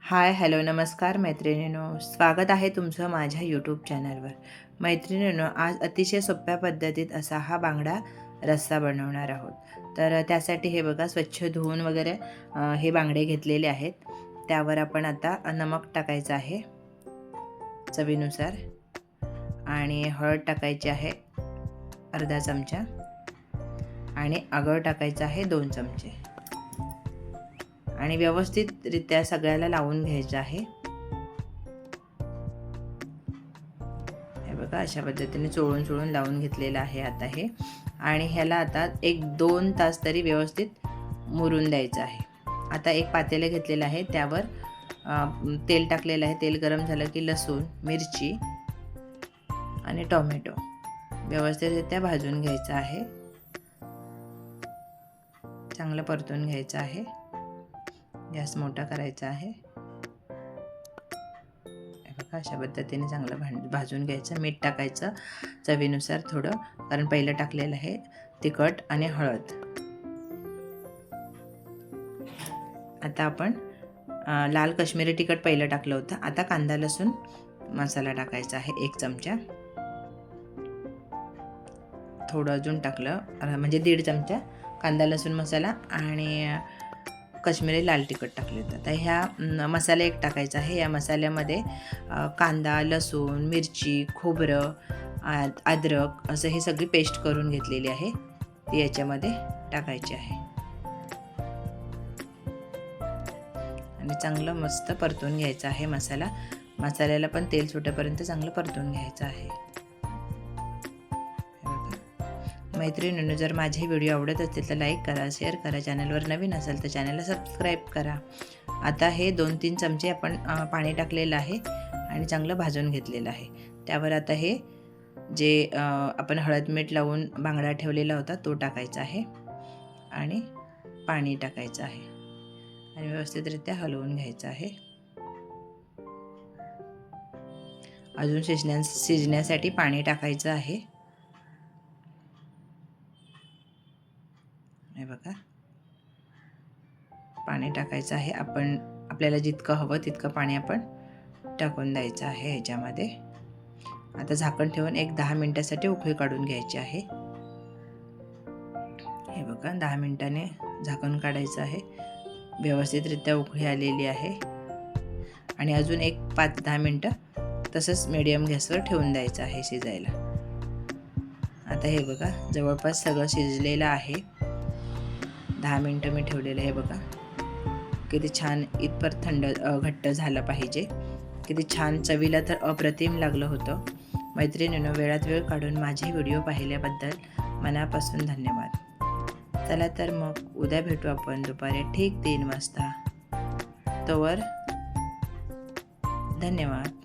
Hi hello नमस्कार मैत्रिणींनो, स्वागत आहे तुमचं माझ्या यूट्यूब चॅनलवर। मैत्रिणींनो, आज अतिशय सोप्या पद्धतीत असा हा बांगडा रस्सा बनवणार आहोत। तर त्यासाठी हे बघा स्वच्छ धुवून वगैरे हे बांगडे घेतलेले आहेत। त्यावर आपण आता नमक टाकायचं आहे चवीनुसार आणि हळद टाकायची आहे अर्धा चमचा आणि आगळ टाकायचं आहे 2 चमचे आणि व्यवस्थितरित्या सगळ्याला लावून घ्यायचं आहे। हे बघा अशा पद्धतीने चोळून लावून घेतलेलं आहे आता हे। आणि ह्याला आता 1-2 तास तरी व्यवस्थित मुरून द्यायचं आहे। आता एक पातेलं घेतलेलं आहे, त्यावर तेल टाकलेलं आहे। तेल गरम झालं की लसूण, मिरची आणि टोमॅटो व्यवस्थितरित्या भाजून घ्यायचं आहे। चांगलं परतून घ्यायचं आहे। गॅस मोठा करायचा आहे। बघा अशा पद्धतीने चांगलं भाजून घ्यायचं। मीठ टाकायचं चवीनुसार थोडं, कारण पहिलं टाकलेलं आहे तिखट आणि हळद। आता आपण लाल काश्मीरी तिखट पहिलं टाकलं होतं। आता कांदा लसूण मसाला टाकायचा आहे 1 चमचा, थोडं अजून टाकलं म्हणजे 1.5 चमचा कांदा लसूण मसाला आणि काश्मीरी लाल तिखट टाकले होते। आता ह्या मसाला एक टाकायचा आहे। या मसाल्यामध्ये कांदा लसूण मिरची खोबरं अद्रक असं हे सगळी पेस्ट करून घेतलेली आहे, ती याच्यामध्ये टाकायची आहे आणि चांगलं मस्त परतून घ्यायचं आहे। मसाल्याला पण तेल सुटेपर्यंत चांगलं परतून घ्यायचं आहे। मैत्रिणींनो, जर माझे व्हिडिओ आवडत असतील तर लाईक करा, शेअर करा, चॅनलवर नवीन असाल तर चॅनलला सबस्क्राईब करा। आता हे 2-3 चमचे आपण पाणी टाकलेलं आहे आणि चांगलं भाजून घेतलेलं आहे। त्यावर आता हे जे आपण हळद मीठ लावून बांगडा ठेवलेला होता तो टाकायचा आहे आणि पाणी टाकायचं आहे आणि व्यवस्थितरित्या हलवून घ्यायचं आहे। अजून शिजण्यासाठी पाणी टाकायचं आहे। हे बघा पाणी टाकायचं आहे। आपल्याला जितकं हवं तितकं पाणी आपण टाकून द्यायचं आहे ह्याच्यामध्ये। आता झाकण ठेवून 10 मिनिटासाठी उकळी काढून घ्यायची आहे। हे बघा 10 मिनिटांनी झाकण काढायचं आहे। व्यवस्थितरित्या उकळी आलेली आहे आणि अजून 5-10 मिनिटं तसंच मीडियम गॅसवर ठेवून द्यायचं आहे शिजायला। आता हे बघा जवळपास सगळं शिजलेलं आहे। 10 मिनिटं मी ठेवलेलं आहे। बघा किती छान इतपर घट्ट झालं पाहिजे। किती छान चवीला तर अप्रतिम लागलं होतं। मैत्रिणींनो, वेळात वेळ काढून माझे व्हिडिओ पाहिल्याबद्दल मनापासून धन्यवाद। चला तर मग उद्या भेटू आपण दुपारी ठीक 3 वाजता। तोवर धन्यवाद।